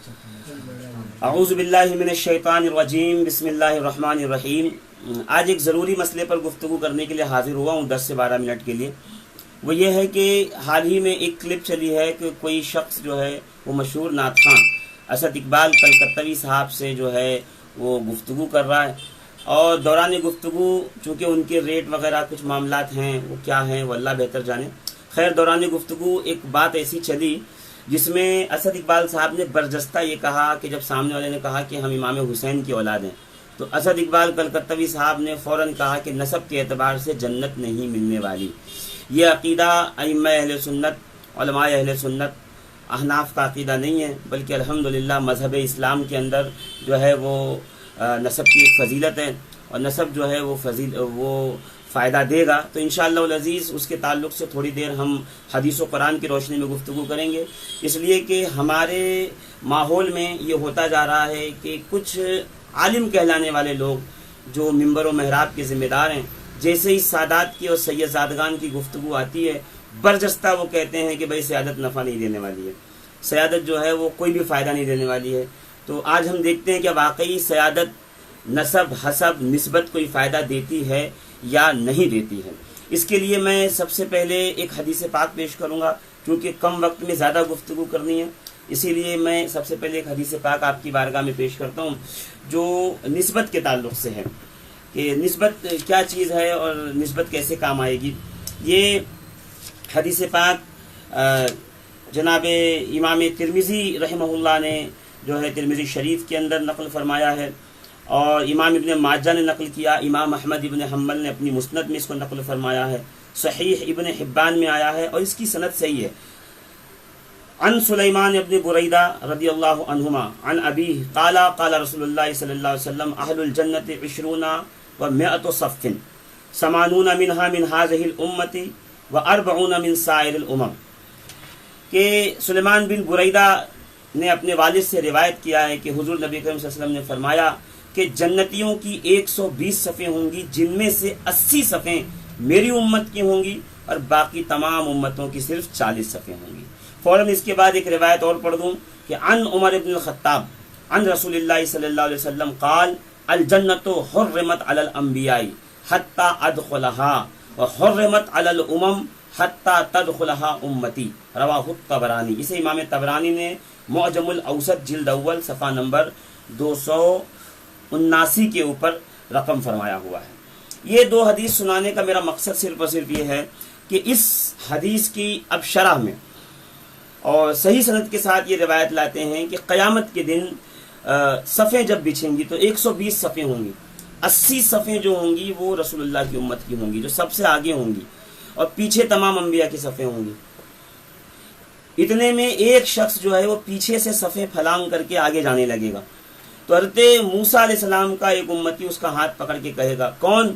اعوذ باللہ من الشیطان الرجیم، بسم اللہ الرحمن الرحیم۔ آج ایک ضروری مسئلے پر گفتگو کرنے کے لیے حاضر ہوا ہوں 10 سے 12 منٹ کے لیے۔ وہ یہ ہے کہ حال ہی میں ایک کلپ چلی ہے کہ کوئی شخص جو ہے وہ مشہور نعت خواں اسد اقبال کلکتوی صاحب سے جو ہے وہ گفتگو کر رہا ہے، اور دوران گفتگو چونکہ ان کے ریٹ وغیرہ کچھ معاملات ہیں، وہ کیا ہیں وہ اللہ بہتر جانے۔ خیر، دوران گفتگو ایک بات ایسی چلی جس میں اسد اقبال صاحب نے برجستہ یہ کہا کہ جب سامنے والے نے کہا کہ ہم امام حسین کی اولاد ہیں، تو اسد اقبال کلکتوی صاحب نے فوراً کہا کہ نسب کے اعتبار سے جنت نہیں ملنے والی۔ یہ عقیدہ ائمہ اہل سنت، علماء اہل سنت، احناف کا عقیدہ نہیں ہے، بلکہ الحمدللہ مذہب اسلام کے اندر جو ہے وہ نسب کی ایک فضیلت ہے، اور نسب جو ہے وہ فائدہ دے گا۔ تو انشاءاللہ العزیز اس کے تعلق سے تھوڑی دیر ہم حدیث و قرآن کی روشنی میں گفتگو کریں گے، اس لیے کہ ہمارے ماحول میں یہ ہوتا جا رہا ہے کہ کچھ عالم کہلانے والے لوگ جو ممبر و محراب کے ذمہ دار ہیں، جیسے ہی سادات کی اور سید زادگان کی گفتگو آتی ہے، برجستہ وہ کہتے ہیں کہ بھئی سیادت نفع نہیں دینے والی ہے، سیادت جو ہے وہ کوئی بھی فائدہ نہیں دینے والی ہے۔ تو آج ہم دیکھتے ہیں کہ واقعی سیادت نسب حسب نسبت کوئی فائدہ دیتی ہے یا نہیں دیتی ہے۔ اس کے لیے میں سب سے پہلے ایک حدیث پاک پیش کروں گا، کیونکہ کم وقت میں زیادہ گفتگو کرنی ہے، اسی لیے میں سب سے پہلے ایک حدیث پاک آپ کی بارگاہ میں پیش کرتا ہوں جو نسبت کے تعلق سے ہے کہ نسبت کیا چیز ہے اور نسبت کیسے کام آئے گی۔ یہ حدیث پاک جناب امام ترمذی رحمہ اللہ نے جو ہے ترمذی شریف کے اندر نقل فرمایا ہے، اور امام ابن ماجہ نے نقل کیا، امام احمد ابن حنبل نے اپنی مسند میں اس کو نقل فرمایا ہے، صحیح ابن حبان میں آیا ہے اور اس کی سند صحیح ہے۔ عن سلیمان ابن بریدہ رضی اللہ عنہما عن ابیہ قال قال رسول اللہ صلی اللہ علیہ وسلم اہل الجنت 20 و100 صف 80 منها من هذه الامة و40 من سائر الامم۔ کہ سلیمان بن بریدہ نے اپنے والد سے روایت کیا ہے کہ حضور نبی کریم صلی اللہ علیہ وسلم نے فرمایا کہ جنتیوں کی 120 صفیں ہوں گی، جن میں سے 80 صفیں میری امت کی ہوں گی اور باقی تمام امتوں کی صرف 40 صفیں ہوں گی۔ فوراً اس کے بعد ایک روایت اور پڑھ دوں کہ عن عمر بن الخطاب عن رسول اللہ صلی اللہ علیہ وسلم قال الجنت حرمت علی الانبیاء حتی ادخلها وحرمت علی الامم حتی تدخلها امتی، رواہ الطبرانی۔ اسے امام طبرانی نے معجم الاوسط جلد اول صفحہ نمبر 279 کے اوپر رقم فرمایا ہوا ہے۔ یہ دو حدیث سنانے کا میرا مقصد صرف اور صرف یہ ہے کہ اس حدیث کی اب شرح میں اور صحیح سند کے ساتھ یہ روایت لاتے ہیں کہ قیامت کے دن صفیں جب بچھیں گی تو 120 صفیں ہوں گی، 80 صفیں جو ہوں گی وہ رسول اللہ کی امت کی ہوں گی جو سب سے آگے ہوں گی، اور پیچھے تمام انبیاء کی صفیں ہوں گی۔ اتنے میں ایک شخص جو ہے وہ پیچھے سے صفیں پھلانگ کر کے آگے جانے لگے گا، تو حضرت موسیٰ علیہ السلام کا ایک امتی اس کا ہاتھ پکڑ کے کہے گا کون؟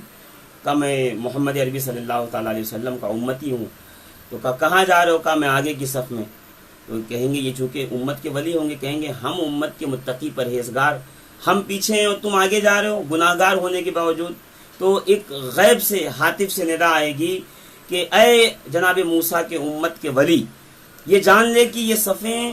کہا میں محمد عربی صلی اللہ تعالیٰ علیہ وسلم کا امتی ہوں۔ تو کہا کہاں جا رہے ہو؟ کہا میں آگے کی صف میں۔ تو کہیں گے یہ چونکہ امت کے ولی ہوں گے، کہیں گے ہم امت کے متقی پرہیزگار، ہم پیچھے ہیں اور تم آگے جا رہے ہو گناہگار ہونے کے باوجود۔ تو ایک غیب سے ہاتف سے ندا آئے گی کہ اے جناب موسیٰ کے امت کے ولی، یہ جان لے کہ یہ صفیں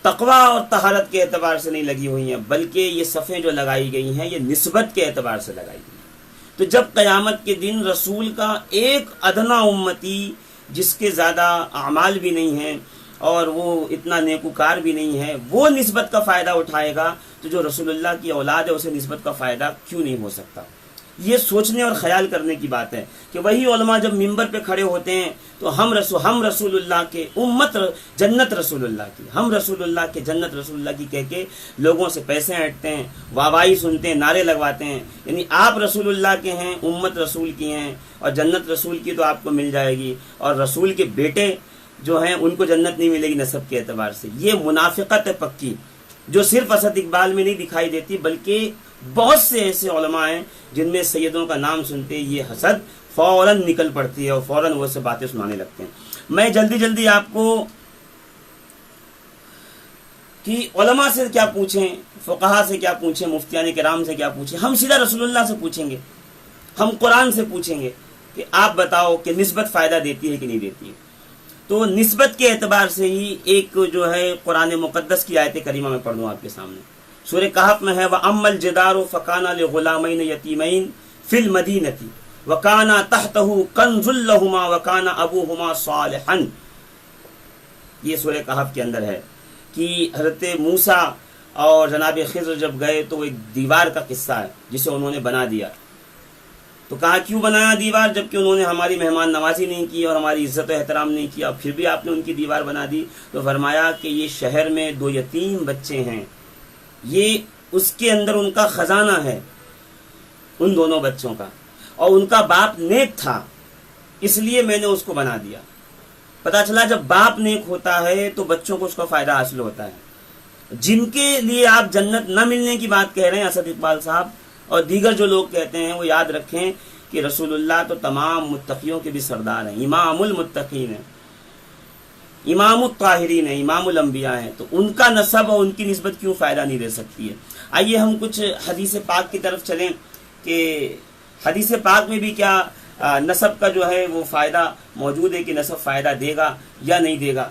تقوی اور طہارت کے اعتبار سے نہیں لگی ہوئی ہیں، بلکہ یہ صفیں جو لگائی گئی ہیں یہ نسبت کے اعتبار سے لگائی گئی ہیں۔ تو جب قیامت کے دن رسول کا ایک ادنا امتی جس کے زیادہ اعمال بھی نہیں ہیں اور وہ اتنا نیکوکار بھی نہیں ہے، وہ نسبت کا فائدہ اٹھائے گا، تو جو رسول اللہ کی اولاد ہے اسے نسبت کا فائدہ کیوں نہیں ہو سکتا؟ یہ سوچنے اور خیال کرنے کی بات ہے کہ وہی علماء جب ممبر پہ کھڑے ہوتے ہیں تو ہم رسول اللہ کے امت جنت رسول اللہ کی، ہم رسول اللہ کے جنت رسول اللہ کی کہہ کے لوگوں سے پیسے ہٹتے ہیں، واہوائی سنتے ہیں، نعرے لگواتے ہیں، یعنی آپ رسول اللہ کے ہیں، امت رسول کی ہیں، اور جنت رسول کی تو آپ کو مل جائے گی، اور رسول کے بیٹے جو ہیں ان کو جنت نہیں ملے گی نسب کے اعتبار سے۔ یہ منافقت ہے پکی، جو صرف اسد اقبال میں نہیں دکھائی دیتی، بلکہ بہت سے ایسے علماء ہیں جن میں سیدوں کا نام سنتے یہ حسد فوراً نکل پڑتی ہے اور فوراً وہ سے باتیں سنانے لگتے ہیں۔ میں جلدی آپ کو کہ علماء سے کیا پوچھیں، فقہا سے کیا پوچھیں، مفتیان کرام سے کیا پوچھیں، ہم سیدھا رسول اللہ سے پوچھیں گے، ہم قرآن سے پوچھیں گے کہ آپ بتاؤ کہ نسبت فائدہ دیتی ہے کہ نہیں دیتی ہے۔ تو نسبت کے اعتبار سے ہی ایک جو ہے قرآن مقدس کی آیت کریمہ میں پڑھ دوں آپ کے سامنے. سورہ کہف میں ہے وَأَمَّا الْجِدَارُ فَكَانَ لِغُلَامَيْنِ يَتِيمَيْنِ فِي الْمَدِينَةِ وَكَانَ تَحْتَهُ كَنْزٌ لَهُمَا وَكَانَ أَبُوهُمَا صَالِحًا. یہ سورہ کہف کے اندر ہے کہ حضرت موسیٰ اور جناب خضر جب گئے تو وہ ایک دیوار کا قصہ ہے جسے انہوں نے بنا دیا. تو کہا کیوں بنایا دیوار جبکہ انہوں نے ہماری مہمان نوازی نہیں کی اور ہماری عزت و احترام نہیں کیا, پھر بھی آپ نے ان کی دیوار بنا دی. تو فرمایا کہ یہ شہر میں 2 یتیم بچے ہیں, یہ اس کے اندر ان کا خزانہ ہے ان دونوں بچوں کا, اور ان کا باپ نیک تھا اس لیے میں نے اس کو بنا دیا. پتا چلا جب باپ نیک ہوتا ہے تو بچوں کو اس کا فائدہ حاصل ہوتا ہے. جن کے لیے آپ جنت نہ ملنے کی بات کہہ رہے ہیں اسد اقبال صاحب اور دیگر جو لوگ کہتے ہیں, وہ یاد رکھیں کہ رسول اللہ تو تمام متقیوں کے بھی سردار ہیں, امام المتقین ہیں, امام الطاہرین ہیں, امام الانبیاء ہیں. تو ان کا نسب اور ان کی نسبت کیوں فائدہ نہیں دے سکتی ہے. آئیے ہم کچھ حدیث پاک کی طرف چلیں کہ حدیث پاک میں بھی کیا نسب کا جو ہے وہ فائدہ موجود ہے کہ نسب فائدہ دے گا یا نہیں دے گا.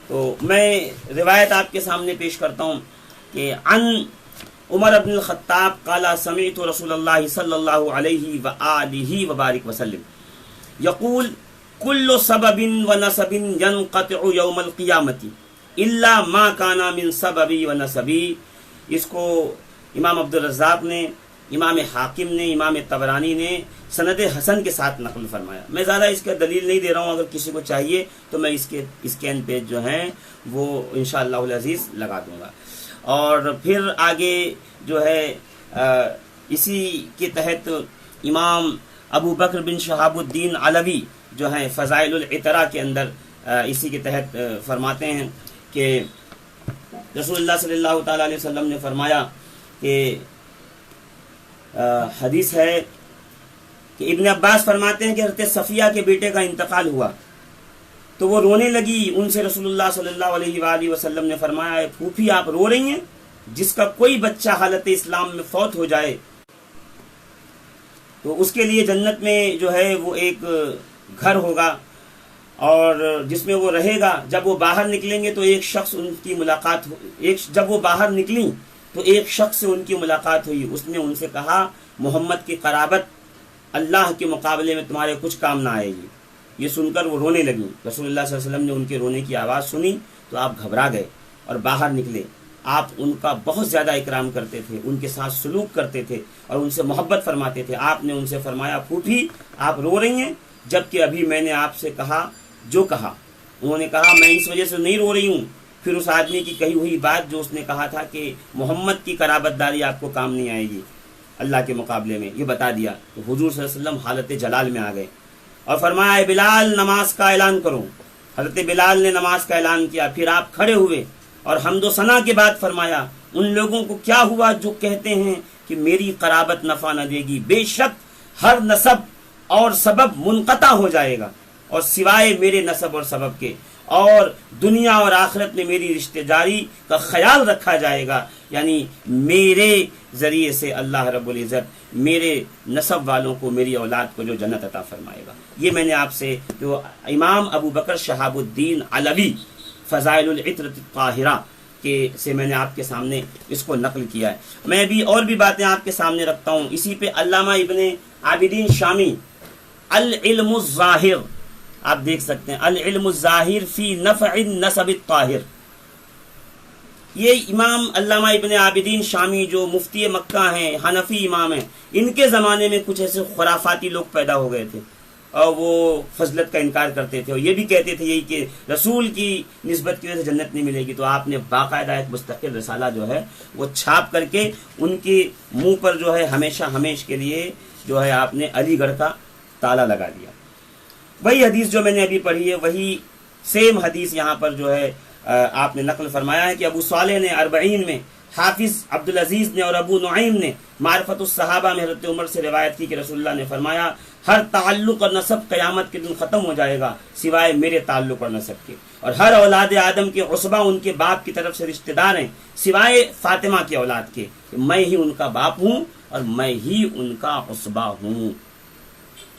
تو میں روایت آپ کے سامنے پیش کرتا ہوں کہ عن عمر بن الخطاب قال سمعت رسول اللہ صلی اللہ علیہ وآلہ وبارک وسلم یقول کل سبب ونسب ينقطع یوم القیامت الا ما کان من سببی ونسبی. اس کو امام عبدالرزاق نے, امام حاکم نے, امام طبرانی نے سند حسن کے ساتھ نقل فرمایا. میں زیادہ اس کا دلیل نہیں دے رہا ہوں, اگر کسی کو چاہیے تو میں اس کے اسکین پیج جو ہیں وہ انشاءاللہ العزیز لگا دوں گا. اور پھر آگے جو ہے اسی کے تحت امام ابو بکر بن شہاب الدین علوی جو ہیں فضائل العطرہ کے اندر اسی کے تحت فرماتے ہیں کہ رسول اللہ صلی اللہ تعالی علیہ وسلم نے فرمایا کہ حدیث ہے کہ ابن عباس فرماتے ہیں کہ حضرت صفیہ کے بیٹے کا انتقال ہوا تو وہ رونے لگی. ان سے رسول اللہ صلی اللہ علیہ وآلہ وسلم نے فرمایا پھوپھی آپ رو رہی ہیں؟ جس کا کوئی بچہ حالت اسلام میں فوت ہو جائے تو اس کے لیے جنت میں جو ہے وہ ایک گھر ہوگا اور جس میں وہ رہے گا. جب وہ باہر نکلیں گے تو ایک شخص ان کی ملاقات جب وہ باہر نکلیں تو ایک شخص سے ان کی ملاقات ہوئی. اس نے ان سے کہا محمد کی قرابت اللہ کے مقابلے میں تمہارے کچھ کام نہ آئے گی. یہ سن کر وہ رونے لگی. رسول اللہ صلی اللہ علیہ وسلم نے ان کے رونے کی آواز سنی تو آپ گھبرا گئے اور باہر نکلے. آپ ان کا بہت زیادہ اکرام کرتے تھے, ان کے ساتھ سلوک کرتے تھے اور ان سے محبت فرماتے تھے. آپ نے ان سے فرمایا پھوپھی آپ رو رہی ہیں جبکہ ابھی میں نے آپ سے کہا جو کہا. انہوں نے کہا میں اس وجہ سے نہیں رو رہی ہوں. پھر اس آدمی کی کہی ہوئی بات جو اس نے کہا تھا کہ محمد کی قرابت داری آپ کو کام نہیں آئے گی اللہ کے مقابلے میں, یہ بتا دیا. تو حضور صلی اللہ علیہ وسلم حالت جلال میں آ گئے اور فرمایا اے بلال نماز کا اعلان کرو. حضرت بلال نے نماز کا اعلان کیا. پھر آپ کھڑے ہوئے اور حمد و ثنا کے بعد فرمایا ان لوگوں کو کیا ہوا جو کہتے ہیں کہ میری قرابت نفع نہ دے گی. بے شک ہر نسب اور سبب منقطع ہو جائے گا اور سوائے میرے نسب اور سبب کے, اور دنیا اور آخرت میں میری رشتہ داری کا خیال رکھا جائے گا. یعنی میرے ذریعے سے اللہ رب العزت میرے نسب والوں کو, میری اولاد کو جو جنت عطا فرمائے گا. یہ میں نے آپ سے جو امام ابو بکر شہاب الدین علوی فضائل العطرۃ الطاہرہ کے سے میں نے آپ کے سامنے اس کو نقل کیا ہے. میں بھی اور بھی باتیں آپ کے سامنے رکھتا ہوں. اسی پہ علامہ ابن عابدین شامی العلم الظاہر آپ دیکھ سکتے ہیں, العلم الظاہر فی نفع النسب الطاہر. یہ امام علامہ ابن عابدین شامی جو مفتی مکہ ہیں, حنفی امام ہیں, ان کے زمانے میں کچھ ایسے خرافاتی لوگ پیدا ہو گئے تھے اور وہ فضلت کا انکار کرتے تھے اور یہ بھی کہتے تھے یہی کہ رسول کی نسبت کی وجہ سے جنت نہیں ملے گی. تو آپ نے باقاعدہ ایک مستقل رسالہ جو ہے وہ چھاپ کر کے ان کے منہ پر جو ہے ہمیشہ ہمیش کے لیے جو ہے آپ نے علی گڑھ کا تالا لگا دیا. وہی حدیث جو میں نے ابھی پڑھی ہے وہی سیم حدیث یہاں پر جو ہے آپ نے نقل فرمایا ہے کہ ابو صالح نے اربعین میں, حافظ عبدالعزیز نے اور ابو نعیم نے معرفت الصحابہ میں حضرت عمر سے روایت کی کہ رسول اللہ نے فرمایا ہر تعلق اور نسب قیامت کے دن ختم ہو جائے گا سوائے میرے تعلق اور نسب کے, اور ہر اولاد آدم کے عصبہ ان کے باپ کی طرف سے رشتہ دار ہیں سوائے فاطمہ کی اولاد کے. میں ہی ان کا باپ ہوں اور میں ہی ان کا عصبہ ہوں.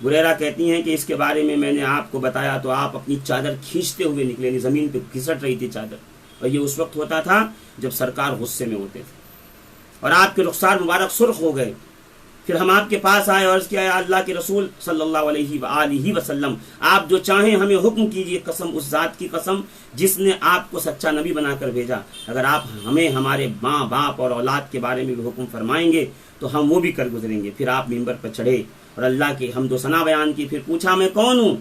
بریرہ کہتی ہیں کہ اس کے بارے میں نے آپ کو بتایا تو آپ اپنی چادر کھینچتے ہوئے نکلے، یعنی زمین پہ گھسٹ رہی تھی چادر، اور یہ اس وقت ہوتا تھا جب سرکار غصے میں ہوتے تھے، اور آپ کے رخسار مبارک سرخ ہو گئے۔ پھر ہم آپ کے پاس آئے اور عرض کیا، یا اللہ کے رسول صلی اللہ علیہ وآلہ وسلم، آپ جو چاہیں ہمیں حکم کیجئے، قسم اس ذات کی قسم جس نے آپ کو سچا نبی بنا کر بھیجا، اگر آپ ہمیں ہمارے ماں باپ اور اولاد کے بارے میں بھی حکم فرمائیں گے تو ہم وہ بھی کر گزریں گے۔ پھر آپ ممبر پر چڑھے اور اللہ کی حمد و ثنا بیان کی۔ پھر پوچھا میں کون ہوں؟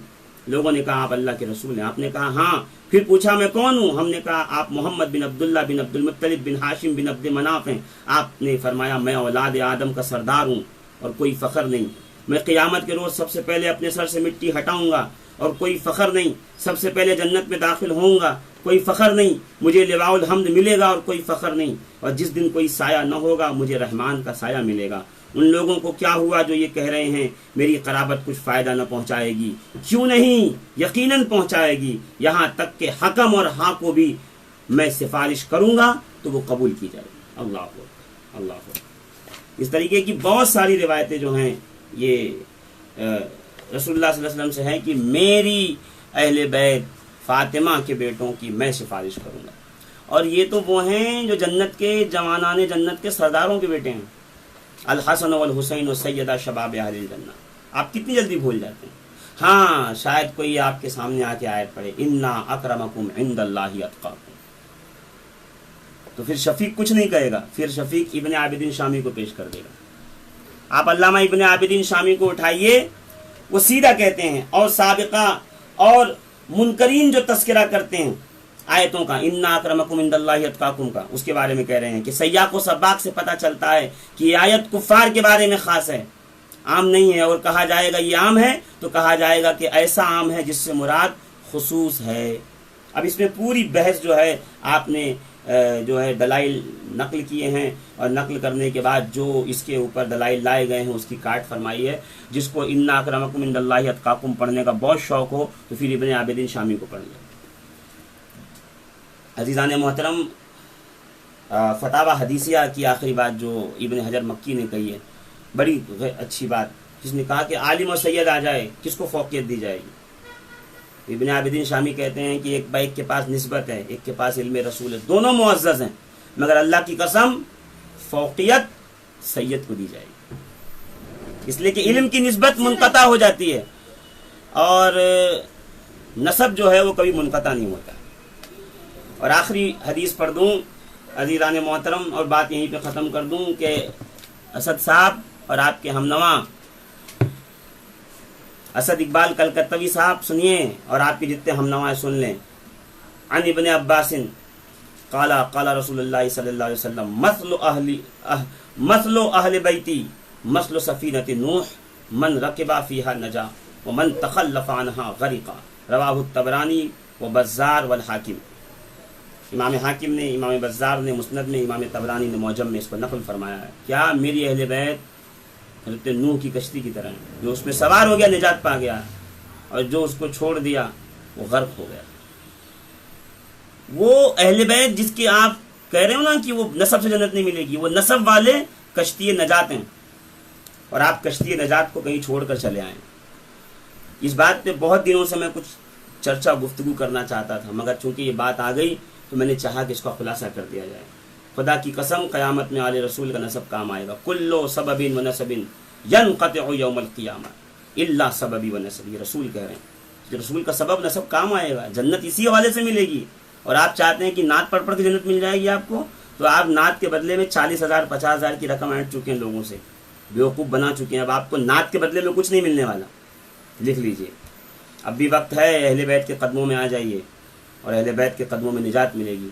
لوگوں نے کہا آپ اللہ کے رسول ہیں۔ آپ نے کہا ہاں۔ پھر پوچھا میں کون ہوں؟ ہم نے کہا آپ محمد بن عبداللہ بن عبد المطلب بن ہاشم بن عبد مناف ہیں۔ آپ نے فرمایا میں اولاد آدم کا سردار ہوں اور کوئی فخر نہیں، میں قیامت کے روز سب سے پہلے اپنے سر سے مٹی ہٹاؤں گا اور کوئی فخر نہیں، سب سے پہلے جنت میں داخل ہوں گا، کوئی فخر نہیں، مجھے لواء الحمد ملے گا اور کوئی فخر نہیں، اور جس دن کوئی سایہ نہ ہوگا مجھے رحمان کا سایہ ملے گا۔ ان لوگوں کو کیا ہوا جو یہ کہہ رہے ہیں میری قرابت کچھ فائدہ نہ پہنچائے گی؟ کیوں نہیں، یقیناً پہنچائے گی، یہاں تک کہ حکم اور ہاں کو بھی میں سفارش کروں گا تو وہ قبول کی جائے گی۔ اللہ اکبر، اللہ اکبر۔ اس طریقے کی بہت ساری روایتیں جو ہیں یہ رسول اللہ صلی اللہ علیہ وسلم سے ہیں کہ میری اہل بیت فاطمہ کے بیٹوں کی میں سفارش کروں گا، اور یہ تو وہ ہیں جو جنت کے جوانان جنت کے سرداروں کے بیٹے ہیں، الحسن والحسین و سیدہ شباب اہل الجنہ۔ آپ کتنی جلدی بھول جاتے ہیں۔ ہاں شاید کوئی آپ کے سامنے آ کے آیت پڑھے انا اکرمکم عند اللہ اتقاکم، تو پھر شفیق کچھ نہیں کہے گا، پھر شفیق ابن عابدین شامی کو پیش کر دے گا۔ آپ علامہ ابن عابدین شامی کو اٹھائیے، وہ سیدھا کہتے ہیں، اور سابقہ اور منکرین جو تذکرہ کرتے ہیں آیتوں کا، انا اکرمکم عند اللہ اتقاکم کا، اس کے بارے میں کہہ رہے ہیں کہ سیاق و سباق سے پتہ چلتا ہے کہ یہ آیت کفار کے بارے میں خاص ہے، عام نہیں ہے، اور کہا جائے گا یہ عام ہے تو کہا جائے گا کہ ایسا عام ہے جس سے مراد خصوص ہے۔ اب اس میں پوری بحث جو ہے آپ نے جو ہے دلائل نقل کیے ہیں، اور نقل کرنے کے بعد جو اس کے اوپر دلائل لائے گئے ہیں اس کی کاٹ فرمائی ہے۔ جس کو انا اکرمکم عند اللہ اتقاکم پڑھنے کا بہت شوق ہو تو پھر ابن عابدین شامی کو پڑھ لیں۔ عزیزان محترم، فتاوی حدیثیہ کی آخری بات جو ابن حجر مکی نے کہی ہے بڑی اچھی بات، جس نے کہا کہ عالم و سید آ جائے کس کو فوقیت دی جائے گی؟ ابن عابدین شامی کہتے ہیں کہ ایک با ایک کے پاس نسبت ہے، ایک کے پاس علم رسول ہے، دونوں معزز ہیں، مگر اللہ کی قسم فوقیت سید کو دی جائے گی، اس لیے کہ علم کی نسبت منقطع ہو جاتی ہے اور نسب جو ہے وہ کبھی منقطع نہیں ہوتا۔ اور آخری حدیث پڑھ دوں عزیزان محترم اور بات یہیں پہ ختم کر دوں کہ اسد صاحب اور آپ کے ہمنوا اسد اقبال کلکتوی صاحب سنیے، اور آپ کے جتنے ہمنوا سن لیں۔ عن ابن عباس قال قال رسول اللہ صلی اللہ علیہ وسلم مثل اہل بیتی مثل سفینۃ نوح من رکب فیہا نجا ومن تخلف عنہا غرقا، رواہ الطبرانی وبزار والحاکم۔ امام حاکم نے، امام بزار نے مسند میں، امام طبرانی نے معجم میں اس کو نقل فرمایا ہے۔ کیا میری اہل بیت حضرت نوح کی کشتی کی طرح ہے، جو اس میں سوار ہو گیا نجات پا گیا، اور جو اس کو چھوڑ دیا وہ غرق ہو گیا۔ وہ اہل بیت جس کی آپ کہہ رہے ہو نا کہ وہ نسب سے جنت نہیں ملے گی، وہ نسب والے کشتی نجات ہیں، اور آپ کشتی نجات کو کہیں چھوڑ کر چلے آئیں۔ اس بات پہ بہت دنوں سے میں کچھ چرچا گفتگو کرنا چاہتا تھا، مگر چونکہ یہ بات آ گئی تو میں نے چاہا کہ اس کا خلاصہ کر دیا جائے۔ خدا کی قسم قیامت میں آل رسول کا نسب کام آئے گا۔ کلو سبب و نسب ینقطع یوم القیامہ الا سببی و نسبی، رسول کہہ رہے ہیں رسول کا سبب نسب کام آئے گا، جنت اسی حوالے سے ملے گی۔ اور آپ چاہتے ہیں کہ نعت پڑھ پڑھ کے جنت مل جائے گی آپ کو، تو آپ نعت کے بدلے میں 40,000 50,000 کی رقم اینٹ چکے ہیں لوگوں سے، بیوقوف بنا چکے ہیں۔ اب آپ کو نعت کے بدلے میں کچھ نہیں ملنے والا، لکھ لیجئے۔ اب بھی وقت ہے، اہل بیت کے قدموں میں آ جائیے اور اہل بیت کے قدموں میں نجات ملے گی۔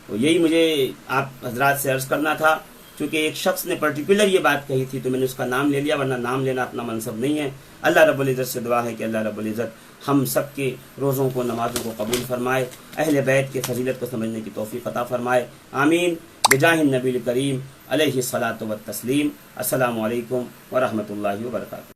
تو یہی مجھے آپ حضرات سے عرض کرنا تھا، چونکہ ایک شخص نے پرٹیکولر یہ بات کہی تھی تو میں نے اس کا نام لے لیا، ورنہ نام لینا اپنا منصب نہیں ہے۔ اللہ رب العزت سے دعا ہے کہ اللہ رب العزت ہم سب کے روزوں کو، نمازوں کو قبول فرمائے، اہل بیت کے فضیلت کو سمجھنے کی توفیق عطا فرمائے، آمین، بجاہ النبی الکریم علیہ الصلاۃ والتسلیم۔ السلام علیکم ورحمۃ اللہ وبرکاتہ۔